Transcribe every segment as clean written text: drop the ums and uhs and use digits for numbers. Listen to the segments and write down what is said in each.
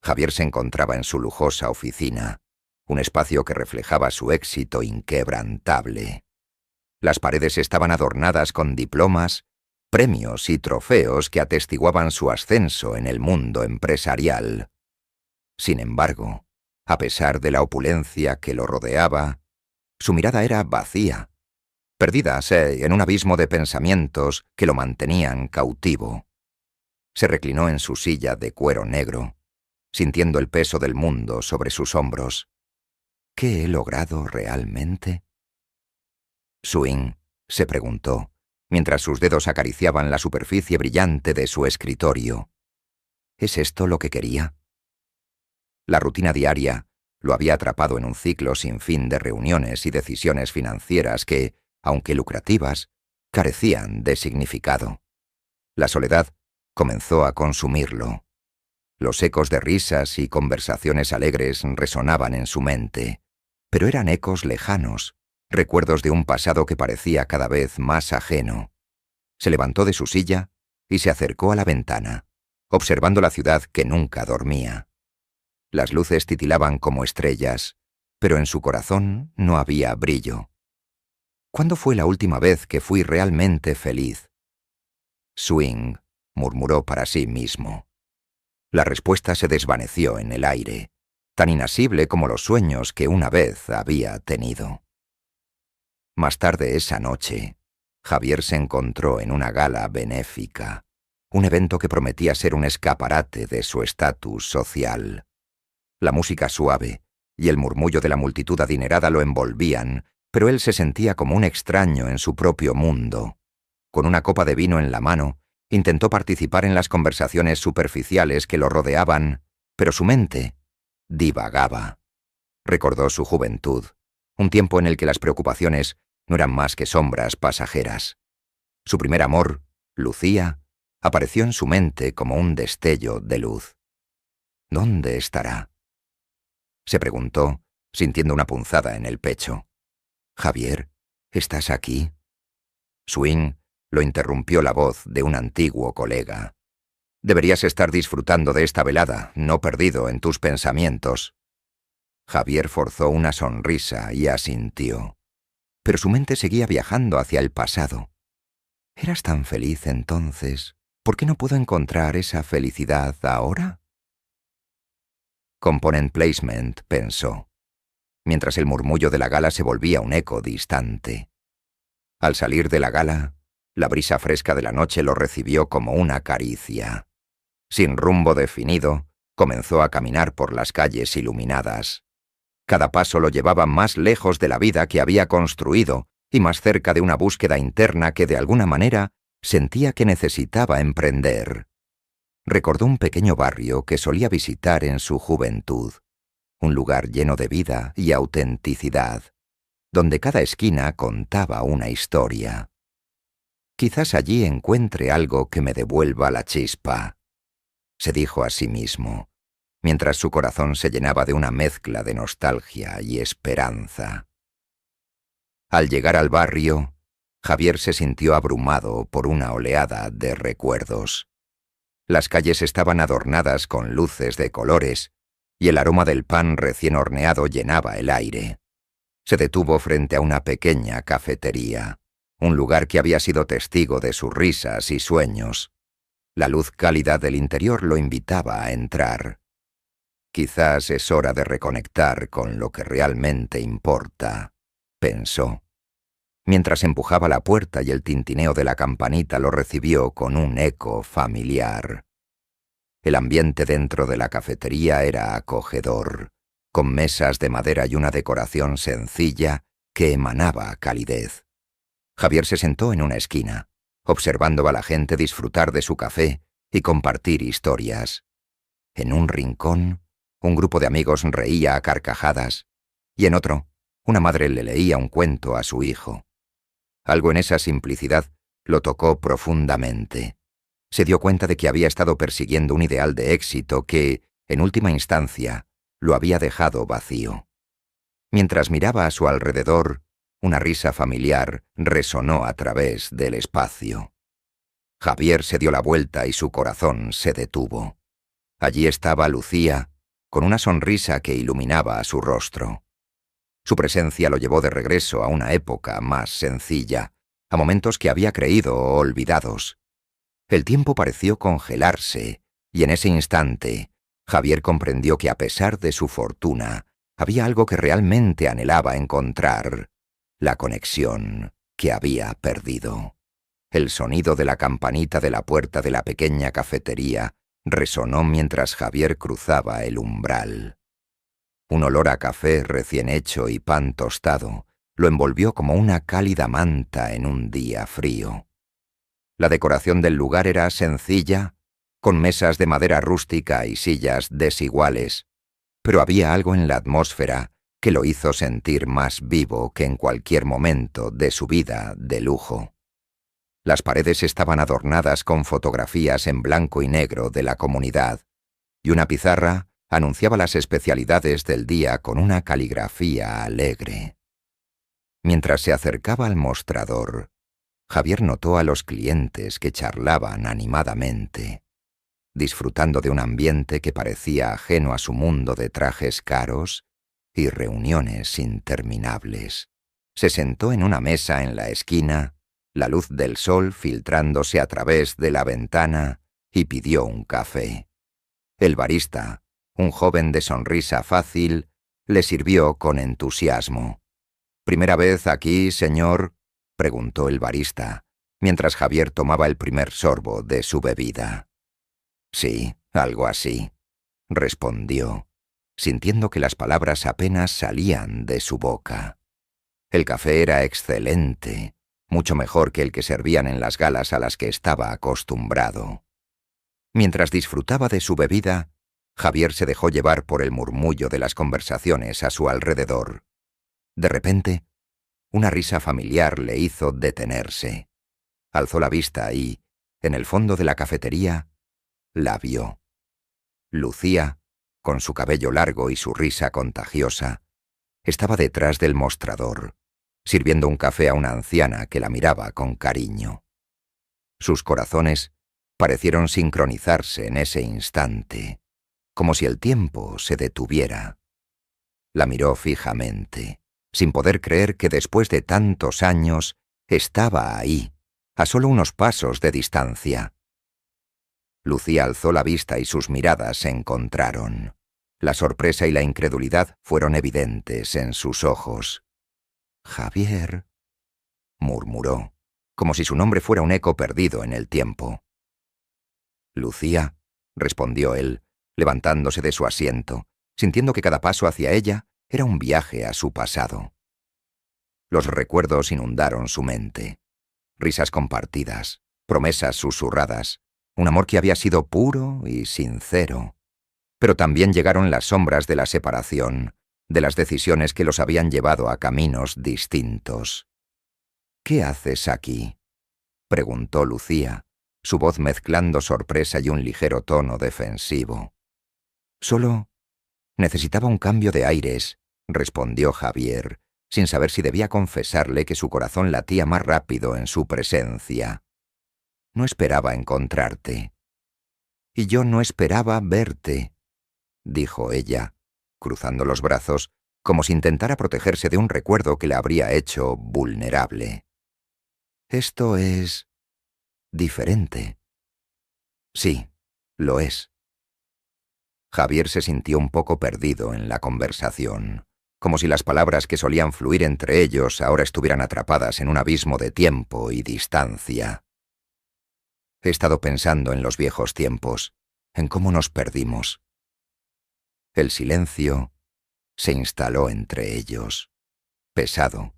Javier se encontraba en su lujosa oficina, un espacio que reflejaba su éxito inquebrantable. Las paredes estaban adornadas con diplomas, premios y trofeos que atestiguaban su ascenso en el mundo empresarial. Sin embargo, a pesar de la opulencia que lo rodeaba, su mirada era vacía, perdida en un abismo de pensamientos que lo mantenían cautivo. Se reclinó en su silla de cuero negro, sintiendo el peso del mundo sobre sus hombros. ¿Qué he logrado realmente? Swing se preguntó, mientras sus dedos acariciaban la superficie brillante de su escritorio. ¿Es esto lo que quería? La rutina diaria lo había atrapado en un ciclo sin fin de reuniones y decisiones financieras que, aunque lucrativas, carecían de significado. La soledad comenzó a consumirlo. Los ecos de risas y conversaciones alegres resonaban en su mente, pero eran ecos lejanos, recuerdos de un pasado que parecía cada vez más ajeno. Se levantó de su silla y se acercó a la ventana, observando la ciudad que nunca dormía. Las luces titilaban como estrellas, pero en su corazón no había brillo. ¿Cuándo fue la última vez que fui realmente feliz? Swing murmuró para sí mismo. La respuesta se desvaneció en el aire, tan inasible como los sueños que una vez había tenido. Más tarde esa noche, Javier se encontró en una gala benéfica, un evento que prometía ser un escaparate de su estatus social. La música suave y el murmullo de la multitud adinerada lo envolvían, pero él se sentía como un extraño en su propio mundo. Con una copa de vino en la mano, intentó participar en las conversaciones superficiales que lo rodeaban, pero su mente divagaba. Recordó su juventud, un tiempo en el que las preocupaciones no eran más que sombras pasajeras. Su primer amor, Lucía, apareció en su mente como un destello de luz. ¿Dónde estará? Se preguntó, sintiendo una punzada en el pecho. «Javier, ¿estás aquí?» Swing lo interrumpió la voz de un antiguo colega. «Deberías estar disfrutando de esta velada, no perdido en tus pensamientos». Javier forzó una sonrisa y asintió. Pero su mente seguía viajando hacia el pasado. «¿Eras tan feliz entonces? ¿Por qué no puedo encontrar esa felicidad ahora?» Component placement, pensó, mientras el murmullo de la gala se volvía un eco distante. Al salir de la gala, la brisa fresca de la noche lo recibió como una caricia. Sin rumbo definido, comenzó a caminar por las calles iluminadas. Cada paso lo llevaba más lejos de la vida que había construido y más cerca de una búsqueda interna que de alguna manera sentía que necesitaba emprender. Recordó un pequeño barrio que solía visitar en su juventud, un lugar lleno de vida y autenticidad, donde cada esquina contaba una historia. «Quizás allí encuentre algo que me devuelva la chispa», se dijo a sí mismo, mientras su corazón se llenaba de una mezcla de nostalgia y esperanza. Al llegar al barrio, Javier se sintió abrumado por una oleada de recuerdos. Las calles estaban adornadas con luces de colores, y el aroma del pan recién horneado llenaba el aire. Se detuvo frente a una pequeña cafetería, un lugar que había sido testigo de sus risas y sueños. La luz cálida del interior lo invitaba a entrar. «Quizás es hora de reconectar con lo que realmente importa», pensó, mientras empujaba la puerta y el tintineo de la campanita lo recibió con un eco familiar. El ambiente dentro de la cafetería era acogedor, con mesas de madera y una decoración sencilla que emanaba calidez. Javier se sentó en una esquina, observando a la gente disfrutar de su café y compartir historias. En un rincón, un grupo de amigos reía a carcajadas, y en otro, una madre le leía un cuento a su hijo. Algo en esa simplicidad lo tocó profundamente. Se dio cuenta de que había estado persiguiendo un ideal de éxito que, en última instancia, lo había dejado vacío. Mientras miraba a su alrededor, una risa familiar resonó a través del espacio. Javier se dio la vuelta y su corazón se detuvo. Allí estaba Lucía, con una sonrisa que iluminaba su rostro. Su presencia lo llevó de regreso a una época más sencilla, a momentos que había creído olvidados. El tiempo pareció congelarse, y en ese instante, Javier comprendió que a pesar de su fortuna, había algo que realmente anhelaba encontrar: la conexión que había perdido. El sonido de la campanita de la puerta de la pequeña cafetería resonó mientras Javier cruzaba el umbral. Un olor a café recién hecho y pan tostado lo envolvió como una cálida manta en un día frío. La decoración del lugar era sencilla, con mesas de madera rústica y sillas desiguales, pero había algo en la atmósfera que lo hizo sentir más vivo que en cualquier momento de su vida de lujo. Las paredes estaban adornadas con fotografías en blanco y negro de la comunidad, y una pizarra anunciaba las especialidades del día con una caligrafía alegre. Mientras se acercaba al mostrador, Javier notó a los clientes que charlaban animadamente, disfrutando de un ambiente que parecía ajeno a su mundo de trajes caros y reuniones interminables. Se sentó en una mesa en la esquina, la luz del sol filtrándose a través de la ventana, y pidió un café. El barista, un joven de sonrisa fácil, le sirvió con entusiasmo. «¿Primera vez aquí, señor?», preguntó el barista, mientras Javier tomaba el primer sorbo de su bebida. «Sí, algo así», respondió, sintiendo que las palabras apenas salían de su boca. El café era excelente, mucho mejor que el que servían en las galas a las que estaba acostumbrado. Mientras disfrutaba de su bebida, Javier se dejó llevar por el murmullo de las conversaciones a su alrededor. De repente, una risa familiar le hizo detenerse. Alzó la vista y, en el fondo de la cafetería, la vio. Lucía, con su cabello largo y su risa contagiosa, estaba detrás del mostrador, sirviendo un café a una anciana que la miraba con cariño. Sus corazones parecieron sincronizarse en ese instante, como si el tiempo se detuviera. La miró fijamente, sin poder creer que después de tantos años estaba ahí, a solo unos pasos de distancia. Lucía alzó la vista y sus miradas se encontraron. La sorpresa y la incredulidad fueron evidentes en sus ojos. «Javier», murmuró, como si su nombre fuera un eco perdido en el tiempo. «Lucía», respondió él, levantándose de su asiento, sintiendo que cada paso hacia ella era un viaje a su pasado. Los recuerdos inundaron su mente. Risas compartidas, promesas susurradas, un amor que había sido puro y sincero. Pero también llegaron las sombras de la separación, de las decisiones que los habían llevado a caminos distintos. «¿Qué haces aquí?», preguntó Lucía, su voz mezclando sorpresa y un ligero tono defensivo. «Solo necesitaba un cambio de aires», respondió Javier, sin saber si debía confesarle que su corazón latía más rápido en su presencia. «No esperaba encontrarte». «Y yo no esperaba verte», dijo ella, cruzando los brazos, como si intentara protegerse de un recuerdo que la habría hecho vulnerable. «Esto es diferente». «Sí, lo es». Javier se sintió un poco perdido en la conversación, como si las palabras que solían fluir entre ellos ahora estuvieran atrapadas en un abismo de tiempo y distancia. «He estado pensando en los viejos tiempos, en cómo nos perdimos». El silencio se instaló entre ellos, pesado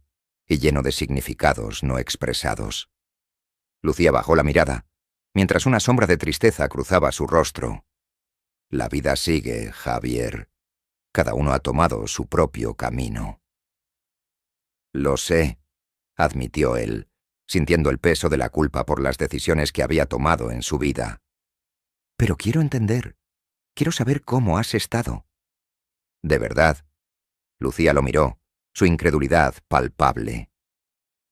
y lleno de significados no expresados. Lucía bajó la mirada, mientras una sombra de tristeza cruzaba su rostro. «La vida sigue, Javier. Cada uno ha tomado su propio camino». «Lo sé», admitió él, sintiendo el peso de la culpa por las decisiones que había tomado en su vida. «Pero quiero entender. Quiero saber cómo has estado». «¿De verdad?». Lucía lo miró, su incredulidad palpable.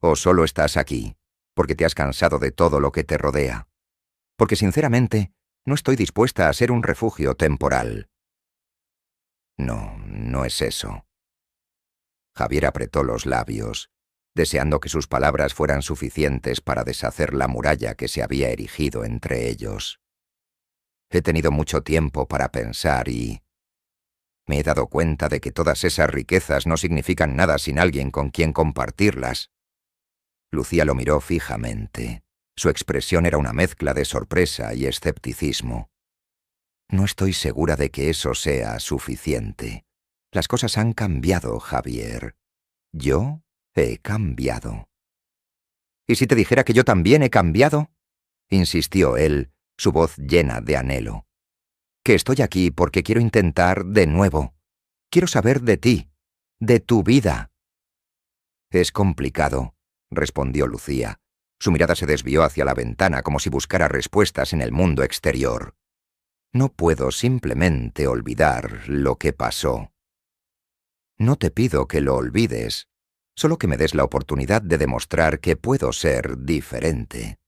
«¿O solo estás aquí porque te has cansado de todo lo que te rodea? Porque sinceramente no estoy dispuesta a ser un refugio temporal». No, no es eso. Javier apretó los labios, deseando que sus palabras fueran suficientes para deshacer la muralla que se había erigido entre ellos. He tenido mucho tiempo para pensar y me he dado cuenta de que todas esas riquezas no significan nada sin alguien con quien compartirlas. Lucía lo miró fijamente. Su expresión era una mezcla de sorpresa y escepticismo. No estoy segura de que eso sea suficiente. Las cosas han cambiado, Javier. Yo he cambiado. ¿Y si te dijera que yo también he cambiado?, insistió él, su voz llena de anhelo. Que estoy aquí porque quiero intentar de nuevo. Quiero saber de ti, de tu vida. Es complicado, respondió Lucía. Su mirada se desvió hacia la ventana como si buscara respuestas en el mundo exterior. No puedo simplemente olvidar lo que pasó. No te pido que lo olvides, solo que me des la oportunidad de demostrar que puedo ser diferente.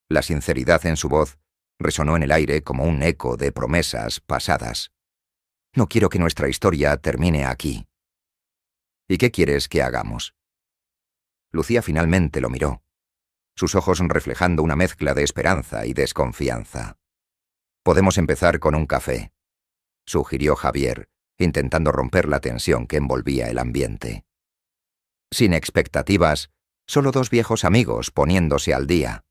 La sinceridad en su voz resonó en el aire como un eco de promesas pasadas. No quiero que nuestra historia termine aquí. ¿Y qué quieres que hagamos? Lucía finalmente lo miró, sus ojos reflejando una mezcla de esperanza y desconfianza. Podemos empezar con un café, sugirió Javier, intentando romper la tensión que envolvía el ambiente. Sin expectativas, solo dos viejos amigos poniéndose al día.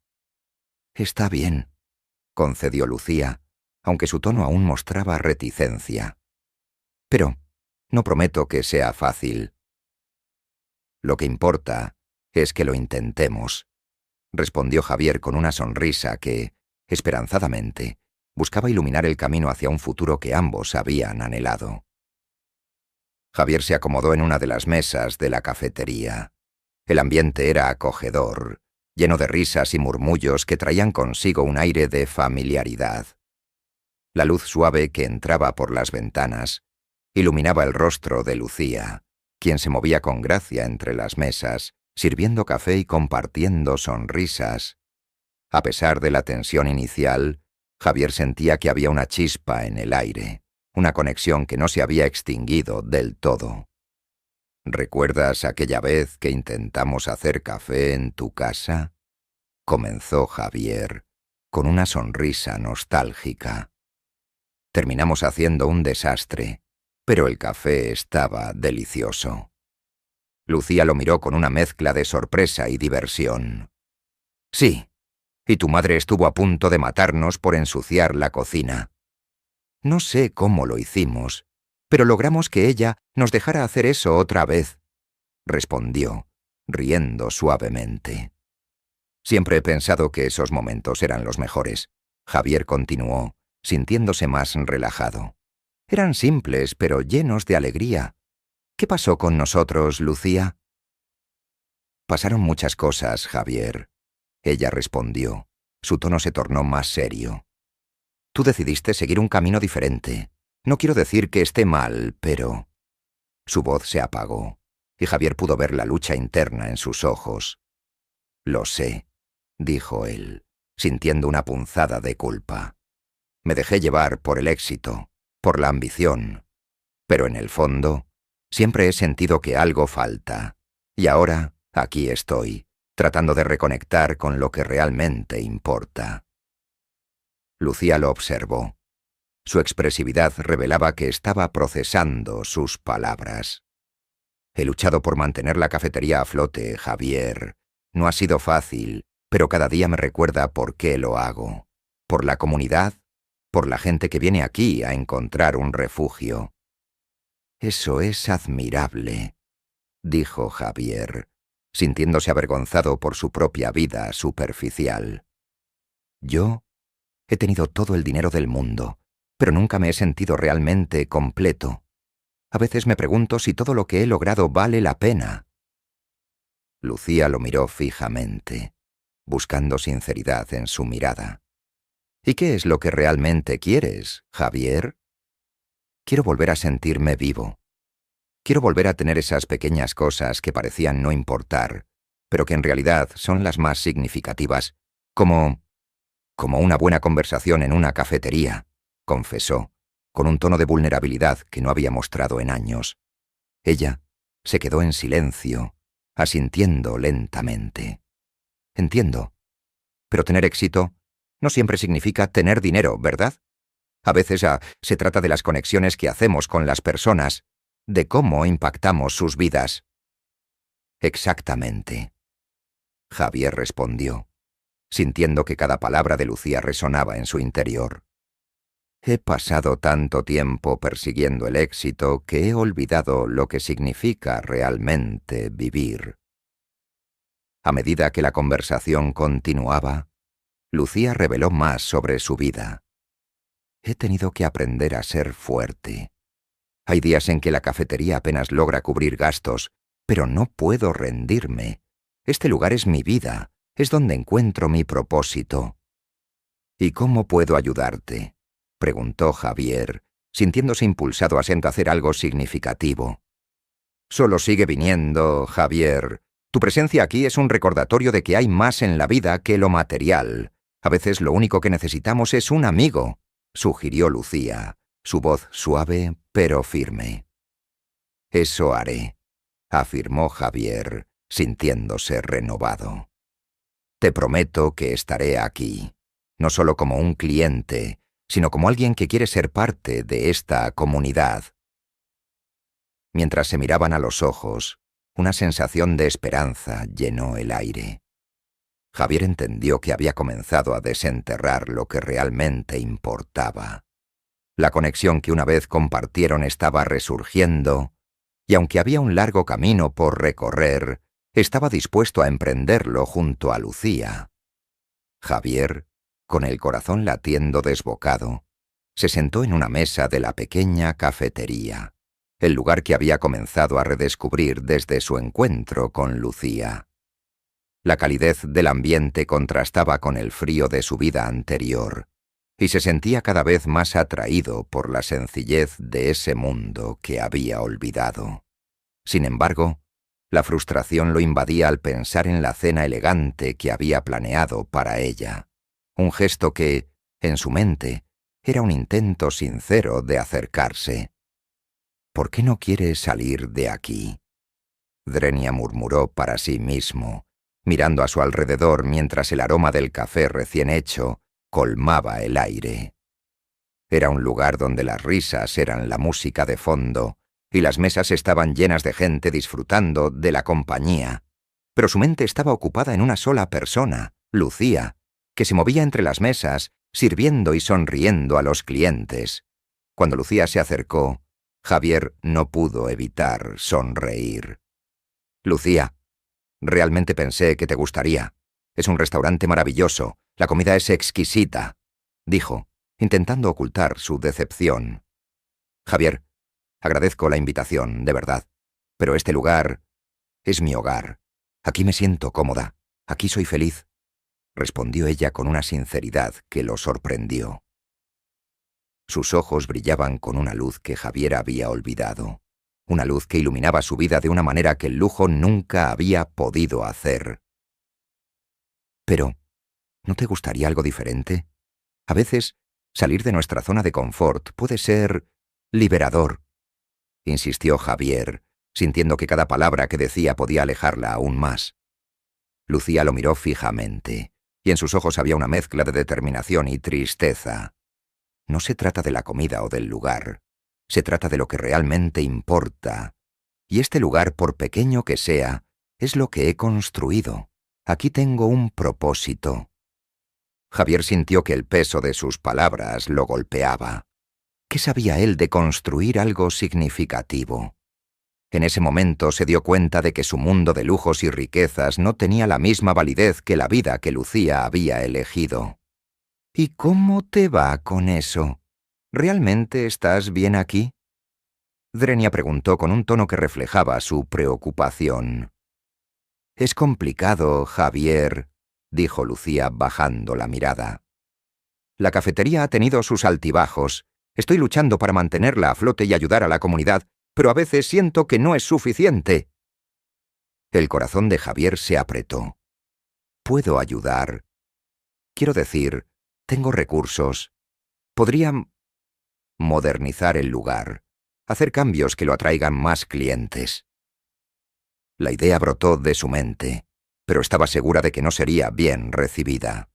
Está bien, concedió Lucía, aunque su tono aún mostraba reticencia. Pero no prometo que sea fácil. Lo que importa es que lo intentemos, respondió Javier con una sonrisa que, esperanzadamente, buscaba iluminar el camino hacia un futuro que ambos habían anhelado. Javier se acomodó en una de las mesas de la cafetería. El ambiente era acogedor, lleno de risas y murmullos que traían consigo un aire de familiaridad. La luz suave que entraba por las ventanas iluminaba el rostro de Lucía, quien se movía con gracia entre las mesas, sirviendo café y compartiendo sonrisas. A pesar de la tensión inicial, Javier sentía que había una chispa en el aire, una conexión que no se había extinguido del todo. ¿Recuerdas aquella vez que intentamos hacer café en tu casa?, comenzó Javier, con una sonrisa nostálgica. Terminamos haciendo un desastre, pero el café estaba delicioso. Lucía lo miró con una mezcla de sorpresa y diversión. Sí, y tu madre estuvo a punto de matarnos por ensuciar la cocina. No sé cómo lo hicimos, pero logramos que ella nos dejara hacer eso otra vez, respondió, riendo suavemente. Siempre he pensado que esos momentos eran los mejores. Javier continuó, sintiéndose más relajado. Eran simples, pero llenos de alegría. ¿Qué pasó con nosotros, Lucía? Pasaron muchas cosas, Javier. Ella respondió. Su tono se tornó más serio. Tú decidiste seguir un camino diferente. No quiero decir que esté mal, pero... Su voz se apagó, y Javier pudo ver la lucha interna en sus ojos. Lo sé, dijo él, sintiendo una punzada de culpa. Me dejé llevar por el éxito, por la ambición. Pero en el fondo, siempre he sentido que algo falta. Y ahora, aquí estoy, tratando de reconectar con lo que realmente importa. Lucía lo observó. Su expresividad revelaba que estaba procesando sus palabras. He luchado por mantener la cafetería a flote, Javier. No ha sido fácil, pero cada día me recuerda por qué lo hago. Por la comunidad, por la gente que viene aquí a encontrar un refugio. Eso es admirable, dijo Javier, sintiéndose avergonzado por su propia vida superficial. Yo he tenido todo el dinero del mundo, pero nunca me he sentido realmente completo. A veces me pregunto si todo lo que he logrado vale la pena. Lucía lo miró fijamente, buscando sinceridad en su mirada. ¿Y qué es lo que realmente quieres, Javier? Quiero volver a sentirme vivo. Quiero volver a tener esas pequeñas cosas que parecían no importar, pero que en realidad son las más significativas, como una buena conversación en una cafetería, confesó, con un tono de vulnerabilidad que no había mostrado en años. Ella se quedó en silencio, asintiendo lentamente. Entiendo. Pero tener éxito no siempre significa tener dinero, ¿verdad? A veces se trata de las conexiones que hacemos con las personas, de cómo impactamos sus vidas. Exactamente. Javier respondió, sintiendo que cada palabra de Lucía resonaba en su interior. He pasado tanto tiempo persiguiendo el éxito que he olvidado lo que significa realmente vivir. A medida que la conversación continuaba, Lucía reveló más sobre su vida. He tenido que aprender a ser fuerte. Hay días en que la cafetería apenas logra cubrir gastos, pero no puedo rendirme. Este lugar es mi vida, es donde encuentro mi propósito. ¿Y cómo puedo ayudarte?, preguntó Javier, sintiéndose impulsado a hacer algo significativo. Solo sigue viniendo, Javier. Tu presencia aquí es un recordatorio de que hay más en la vida que lo material. A veces lo único que necesitamos es un amigo, sugirió Lucía, su voz suave pero firme. Eso haré, afirmó Javier, sintiéndose renovado. Te prometo que estaré aquí, no solo como un cliente, sino como alguien que quiere ser parte de esta comunidad. Mientras se miraban a los ojos, una sensación de esperanza llenó el aire. Javier entendió que había comenzado a desenterrar lo que realmente importaba. La conexión que una vez compartieron estaba resurgiendo, y aunque había un largo camino por recorrer, estaba dispuesto a emprenderlo junto a Lucía. Javier, con el corazón latiendo desbocado, se sentó en una mesa de la pequeña cafetería, el lugar que había comenzado a redescubrir desde su encuentro con Lucía. La calidez del ambiente contrastaba con el frío de su vida anterior, y se sentía cada vez más atraído por la sencillez de ese mundo que había olvidado. Sin embargo, la frustración lo invadía al pensar en la cena elegante que había planeado para ella, un gesto que, en su mente, era un intento sincero de acercarse. ¿Por qué no quiere salir de aquí?, Drenia murmuró para sí mismo, mirando a su alrededor mientras el aroma del café recién hecho colmaba el aire. Era un lugar donde las risas eran la música de fondo y las mesas estaban llenas de gente disfrutando de la compañía, pero su mente estaba ocupada en una sola persona, Lucía, que se movía entre las mesas, sirviendo y sonriendo a los clientes. Cuando Lucía se acercó, Javier no pudo evitar sonreír. Lucía, realmente pensé que te gustaría. Es un restaurante maravilloso, la comida es exquisita, dijo, intentando ocultar su decepción. Javier, agradezco la invitación, de verdad, pero este lugar es mi hogar. Aquí me siento cómoda, aquí soy feliz, respondió ella con una sinceridad que lo sorprendió. Sus ojos brillaban con una luz que Javier había olvidado, una luz que iluminaba su vida de una manera que el lujo nunca había podido hacer. Pero, ¿no te gustaría algo diferente? A veces, salir de nuestra zona de confort puede ser liberador, insistió Javier, sintiendo que cada palabra que decía podía alejarla aún más. Lucía lo miró fijamente, y en sus ojos había una mezcla de determinación y tristeza. No se trata de la comida o del lugar, se trata de lo que realmente importa. Y este lugar, por pequeño que sea, es lo que he construido. Aquí tengo un propósito. Javier sintió que el peso de sus palabras lo golpeaba. ¿Qué sabía él de construir algo significativo? En ese momento se dio cuenta de que su mundo de lujos y riquezas no tenía la misma validez que la vida que Lucía había elegido. ¿Y cómo te va con eso? ¿Realmente estás bien aquí?, Drenia preguntó con un tono que reflejaba su preocupación. Es complicado, Javier, dijo Lucía bajando la mirada. La cafetería ha tenido sus altibajos. Estoy luchando para mantenerla a flote y ayudar a la comunidad, pero a veces siento que no es suficiente. El corazón de Javier se apretó. ¿Puedo ayudar? Quiero decir, tengo recursos. modernizar el lugar, hacer cambios que lo atraigan más clientes. La idea brotó de su mente, pero estaba segura de que no sería bien recibida.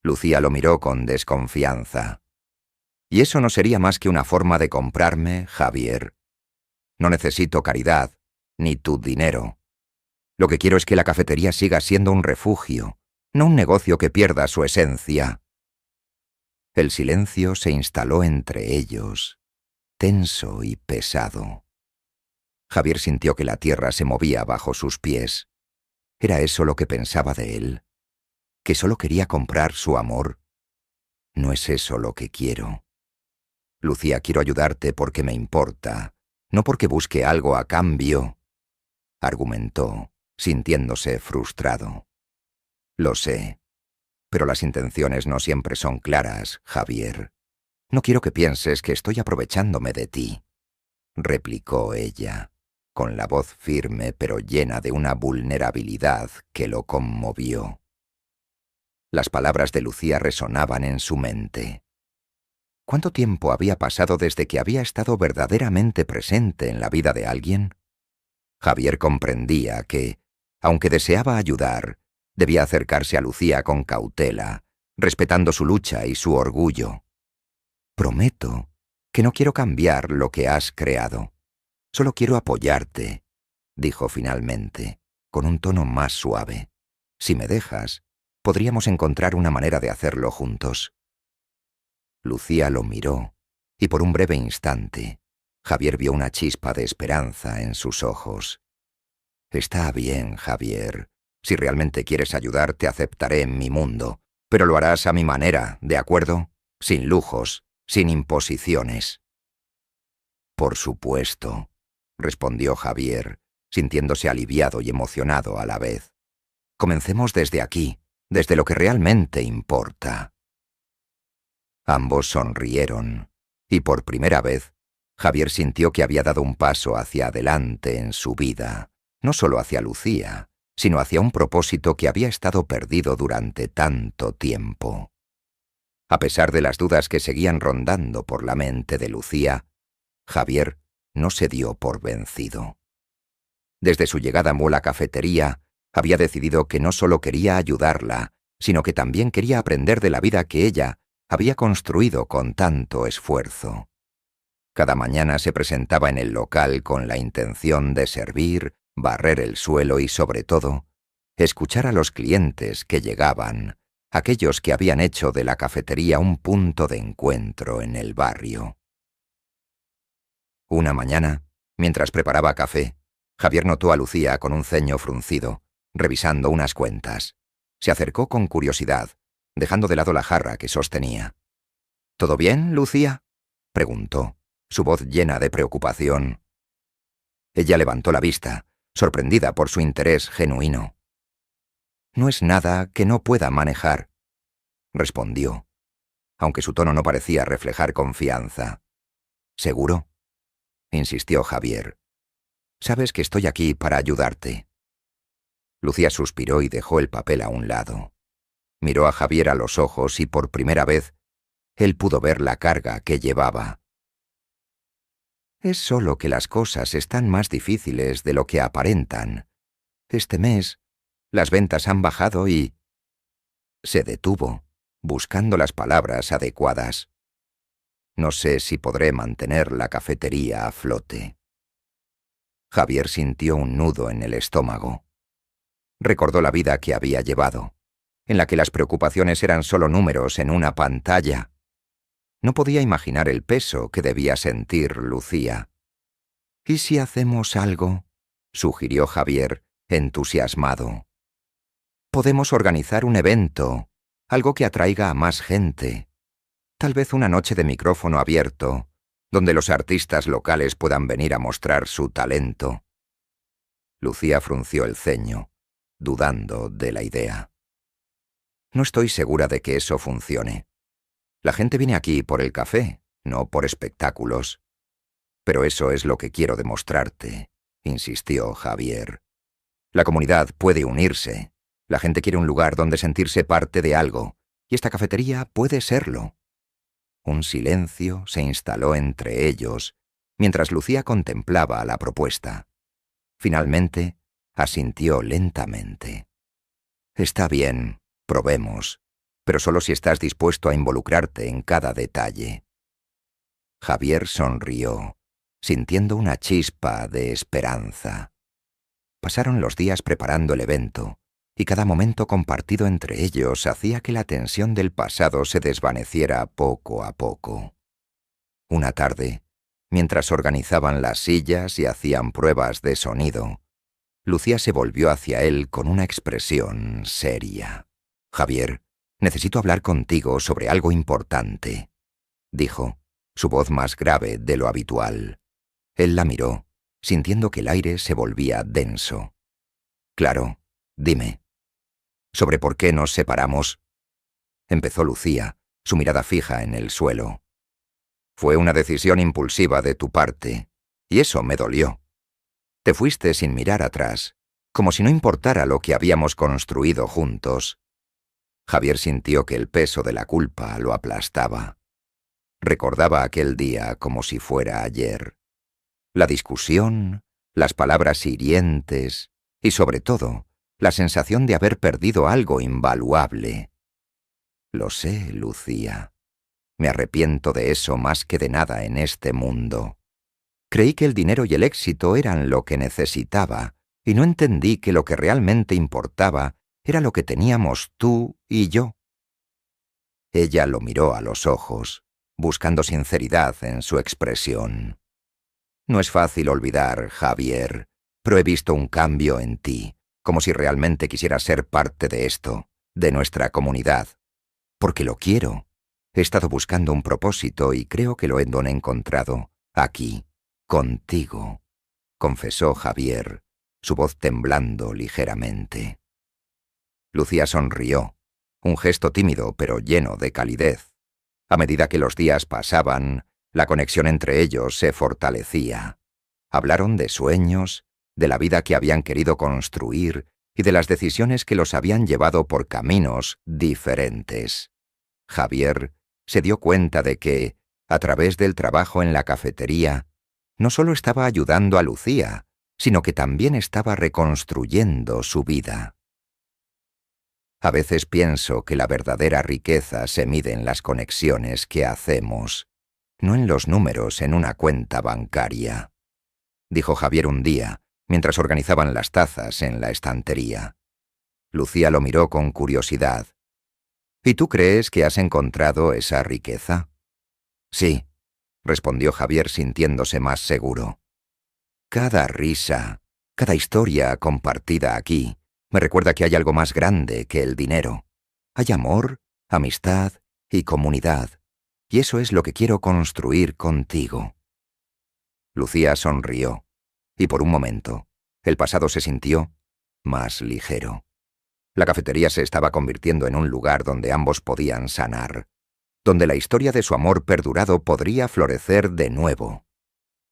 Lucía lo miró con desconfianza. «¿Y eso no sería más que una forma de comprarme, Javier? No necesito caridad, ni tu dinero. Lo que quiero es que la cafetería siga siendo un refugio, no un negocio que pierda su esencia». El silencio se instaló entre ellos, tenso y pesado. Javier sintió que la tierra se movía bajo sus pies. ¿Era eso lo que pensaba de él? ¿Que solo quería comprar su amor? No es eso lo que quiero. Lucía, quiero ayudarte porque me importa, no porque busque algo a cambio, argumentó, sintiéndose frustrado. Lo sé, pero las intenciones no siempre son claras, Javier. No quiero que pienses que estoy aprovechándome de ti, replicó ella, con la voz firme pero llena de una vulnerabilidad que lo conmovió. Las palabras de Lucía resonaban en su mente. ¿Cuánto tiempo había pasado desde que había estado verdaderamente presente en la vida de alguien? Javier comprendía que, aunque deseaba ayudar, debía acercarse a Lucía con cautela, respetando su lucha y su orgullo. «Prometo que no quiero cambiar lo que has creado. Solo quiero apoyarte», dijo finalmente, con un tono más suave. «Si me dejas, podríamos encontrar una manera de hacerlo juntos». Lucía lo miró, y por un breve instante, Javier vio una chispa de esperanza en sus ojos. «Está bien, Javier. Si realmente quieres ayudar, te aceptaré en mi mundo, pero lo harás a mi manera, ¿de acuerdo? Sin lujos, sin imposiciones». «Por supuesto», respondió Javier, sintiéndose aliviado y emocionado a la vez. «Comencemos desde aquí, desde lo que realmente importa». Ambos sonrieron, y por primera vez, Javier sintió que había dado un paso hacia adelante en su vida, no solo hacia Lucía, sino hacia un propósito que había estado perdido durante tanto tiempo. A pesar de las dudas que seguían rondando por la mente de Lucía, Javier no se dio por vencido. Desde su llegada a la cafetería, había decidido que no solo quería ayudarla, sino que también quería aprender de la vida que ella había construido con tanto esfuerzo. Cada mañana se presentaba en el local con la intención de servir, barrer el suelo y, sobre todo, escuchar a los clientes que llegaban, aquellos que habían hecho de la cafetería un punto de encuentro en el barrio. Una mañana, mientras preparaba café, Javier notó a Lucía con un ceño fruncido, revisando unas cuentas. Se acercó con curiosidad, dejando de lado la jarra que sostenía. «¿Todo bien, Lucía?», preguntó, su voz llena de preocupación. Ella levantó la vista, sorprendida por su interés genuino. «No es nada que no pueda manejar», respondió, aunque su tono no parecía reflejar confianza. «¿Seguro?», insistió Javier. «Sabes que estoy aquí para ayudarte». Lucía suspiró y dejó el papel a un lado. Miró a Javier a los ojos y por primera vez él pudo ver la carga que llevaba. «Es solo que las cosas están más difíciles de lo que aparentan. Este mes las ventas han bajado y...». Se detuvo, buscando las palabras adecuadas. «No sé si podré mantener la cafetería a flote». Javier sintió un nudo en el estómago. Recordó la vida que había llevado, en la que las preocupaciones eran solo números en una pantalla. No podía imaginar el peso que debía sentir Lucía. «¿Y si hacemos algo?», sugirió Javier, entusiasmado. «Podemos organizar un evento, algo que atraiga a más gente. Tal vez una noche de micrófono abierto, donde los artistas locales puedan venir a mostrar su talento». Lucía frunció el ceño, dudando de la idea. «No estoy segura de que eso funcione. La gente viene aquí por el café, no por espectáculos. Pero eso es lo que quiero demostrarte», insistió Javier. «La comunidad puede unirse. La gente quiere un lugar donde sentirse parte de algo, y esta cafetería puede serlo». Un silencio se instaló entre ellos, mientras Lucía contemplaba la propuesta. Finalmente, asintió lentamente. «Está bien, probemos, pero solo si estás dispuesto a involucrarte en cada detalle». Javier sonrió, sintiendo una chispa de esperanza. Pasaron los días preparando el evento, y cada momento compartido entre ellos hacía que la tensión del pasado se desvaneciera poco a poco. Una tarde, mientras organizaban las sillas y hacían pruebas de sonido, Lucía se volvió hacia él con una expresión seria. «Javier, necesito hablar contigo sobre algo importante», dijo, su voz más grave de lo habitual. Él la miró, sintiendo que el aire se volvía denso. «Claro, dime». «¿Sobre por qué nos separamos?», empezó Lucía, su mirada fija en el suelo. «Fue una decisión impulsiva de tu parte, y eso me dolió. Te fuiste sin mirar atrás, como si no importara lo que habíamos construido juntos». Javier sintió que el peso de la culpa lo aplastaba. Recordaba aquel día como si fuera ayer. La discusión, las palabras hirientes y, sobre todo, la sensación de haber perdido algo invaluable. «Lo sé, Lucía. Me arrepiento de eso más que de nada en este mundo. Creí que el dinero y el éxito eran lo que necesitaba, y no entendí que lo que realmente importaba era lo que teníamos tú y yo». Ella lo miró a los ojos, buscando sinceridad en su expresión. «No es fácil olvidar, Javier, pero he visto un cambio en ti, como si realmente quisieras ser parte de esto, de nuestra comunidad. Porque lo quiero. He estado buscando un propósito y creo que lo he encontrado, aquí, contigo», confesó Javier, su voz temblando ligeramente. Lucía sonrió, un gesto tímido pero lleno de calidez. A medida que los días pasaban, la conexión entre ellos se fortalecía. Hablaron de sueños, de la vida que habían querido construir y de las decisiones que los habían llevado por caminos diferentes. Javier se dio cuenta de que, a través del trabajo en la cafetería, no solo estaba ayudando a Lucía, sino que también estaba reconstruyendo su vida. A veces pienso que la verdadera riqueza se mide en las conexiones que hacemos, no en los números en una cuenta bancaria, dijo Javier un día, mientras organizaban las tazas en la estantería. Lucía lo miró con curiosidad. «¿Y tú crees que has encontrado esa riqueza?» «Sí», respondió Javier sintiéndose más seguro. «Cada risa, cada historia compartida aquí, me recuerda que hay algo más grande que el dinero. Hay amor, amistad y comunidad, y eso es lo que quiero construir contigo». Lucía sonrió, y por un momento, el pasado se sintió más ligero. La cafetería se estaba convirtiendo en un lugar donde ambos podían sanar, donde la historia de su amor perdurado podría florecer de nuevo.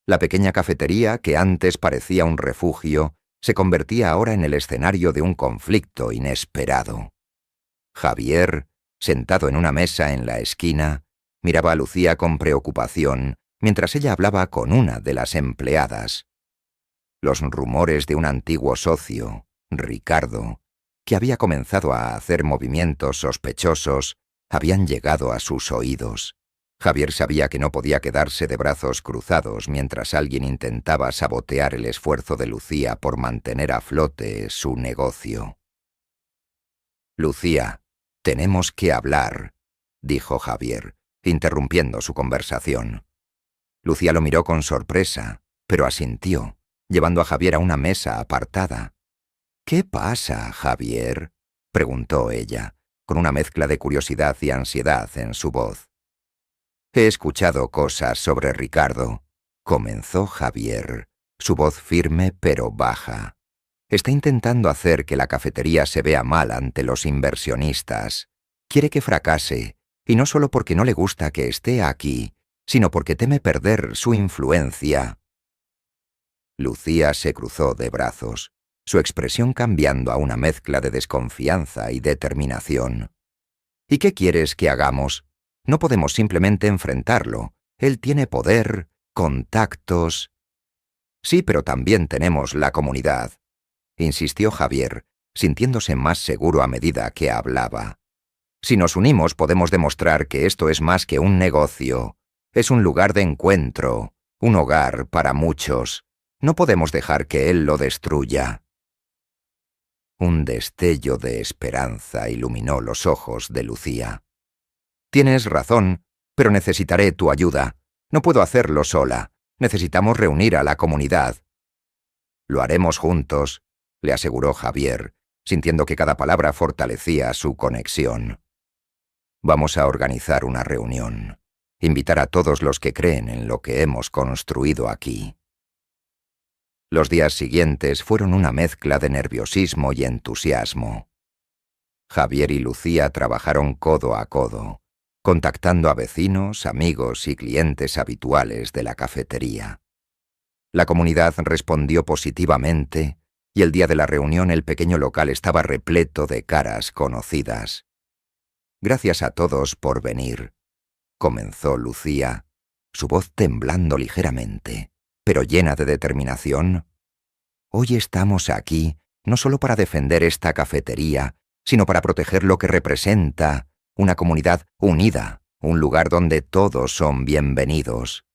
La pequeña cafetería, que antes parecía un refugio, se convertía ahora en el escenario de un conflicto inesperado. Javier, sentado en una mesa en la esquina, miraba a Lucía con preocupación mientras ella hablaba con una de las empleadas. Los rumores de un antiguo socio, Ricardo, que había comenzado a hacer movimientos sospechosos, habían llegado a sus oídos. Javier sabía que no podía quedarse de brazos cruzados mientras alguien intentaba sabotear el esfuerzo de Lucía por mantener a flote su negocio. «Lucía, tenemos que hablar», dijo Javier, interrumpiendo su conversación. Lucía lo miró con sorpresa, pero asintió, llevando a Javier a una mesa apartada. «¿Qué pasa, Javier?», preguntó ella, con una mezcla de curiosidad y ansiedad en su voz. «He escuchado cosas sobre Ricardo», comenzó Javier, su voz firme pero baja. «Está intentando hacer que la cafetería se vea mal ante los inversionistas. Quiere que fracase, y no solo porque no le gusta que esté aquí, sino porque teme perder su influencia». Lucía se cruzó de brazos, su expresión cambiando a una mezcla de desconfianza y determinación. «¿Y qué quieres que hagamos? No podemos simplemente enfrentarlo. Él tiene poder, contactos. Sí, pero también tenemos la comunidad, insistió Javier, sintiéndose más seguro a medida que hablaba. Si nos unimos podemos demostrar que esto es más que un negocio. Es un lugar de encuentro, un hogar para muchos. No podemos dejar que él lo destruya. Un destello de esperanza iluminó los ojos de Lucía. Tienes razón, pero necesitaré tu ayuda. No puedo hacerlo sola. Necesitamos reunir a la comunidad. Lo haremos juntos, le aseguró Javier, sintiendo que cada palabra fortalecía su conexión. Vamos a organizar una reunión. Invitar a todos los que creen en lo que hemos construido aquí. Los días siguientes fueron una mezcla de nerviosismo y entusiasmo. Javier y Lucía trabajaron codo a codo, contactando a vecinos, amigos y clientes habituales de la cafetería. La comunidad respondió positivamente y el día de la reunión el pequeño local estaba repleto de caras conocidas. Gracias a todos por venir, comenzó Lucía, su voz temblando ligeramente, pero llena de determinación. Hoy estamos aquí no solo para defender esta cafetería, sino para proteger lo que representa una comunidad unida, un lugar donde todos son bienvenidos.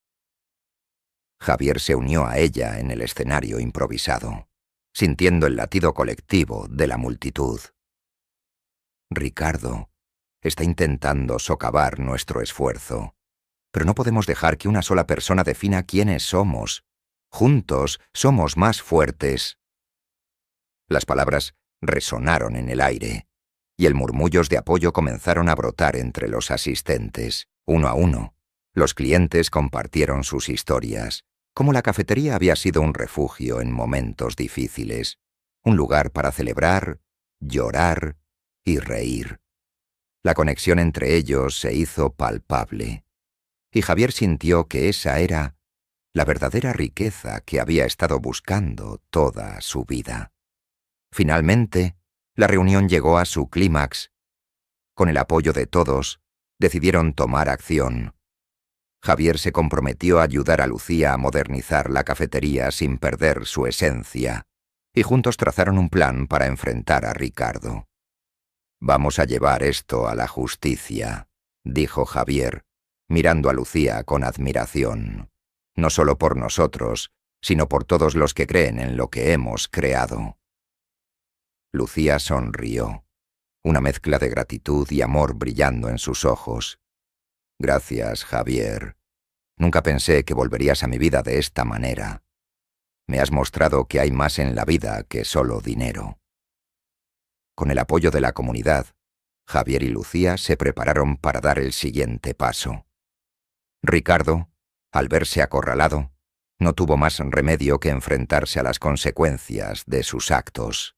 Javier se unió a ella en el escenario improvisado, sintiendo el latido colectivo de la multitud. Ricardo está intentando socavar nuestro esfuerzo, pero no podemos dejar que una sola persona defina quiénes somos. Juntos somos más fuertes. Las palabras resonaron en el aire, y el murmullos de apoyo comenzaron a brotar entre los asistentes. Uno a uno, los clientes compartieron sus historias, cómo la cafetería había sido un refugio en momentos difíciles, un lugar para celebrar, llorar y reír. La conexión entre ellos se hizo palpable, y Javier sintió que esa era la verdadera riqueza que había estado buscando toda su vida. Finalmente, la reunión llegó a su clímax. Con el apoyo de todos, decidieron tomar acción. Javier se comprometió a ayudar a Lucía a modernizar la cafetería sin perder su esencia, y juntos trazaron un plan para enfrentar a Ricardo. «Vamos a llevar esto a la justicia», dijo Javier, mirando a Lucía con admiración. «No solo por nosotros, sino por todos los que creen en lo que hemos creado». Lucía sonrió, una mezcla de gratitud y amor brillando en sus ojos. «Gracias, Javier. Nunca pensé que volverías a mi vida de esta manera. Me has mostrado que hay más en la vida que solo dinero». Con el apoyo de la comunidad, Javier y Lucía se prepararon para dar el siguiente paso. Ricardo, al verse acorralado, no tuvo más remedio que enfrentarse a las consecuencias de sus actos.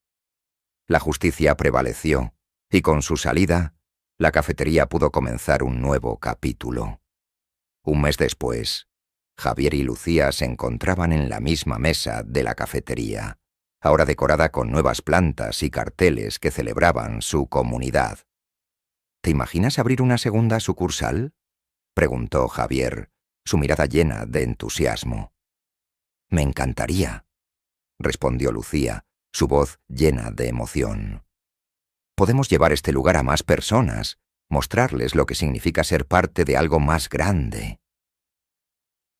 La justicia prevaleció, y con su salida, la cafetería pudo comenzar un nuevo capítulo. Un mes después, Javier y Lucía se encontraban en la misma mesa de la cafetería, ahora decorada con nuevas plantas y carteles que celebraban su comunidad. «¿Te imaginas abrir una segunda sucursal?», preguntó Javier, su mirada llena de entusiasmo. «Me encantaría», respondió Lucía, su voz llena de emoción. «Podemos llevar este lugar a más personas, mostrarles lo que significa ser parte de algo más grande».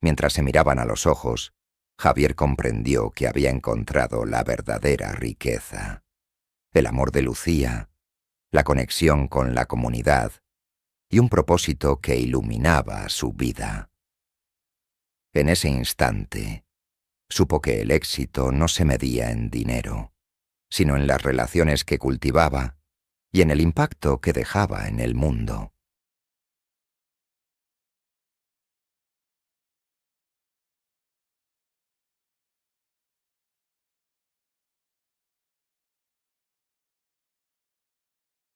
Mientras se miraban a los ojos, Javier comprendió que había encontrado la verdadera riqueza. El amor de Lucía, la conexión con la comunidad y un propósito que iluminaba su vida. En ese instante, supo que el éxito no se medía en dinero, sino en las relaciones que cultivaba y en el impacto que dejaba en el mundo.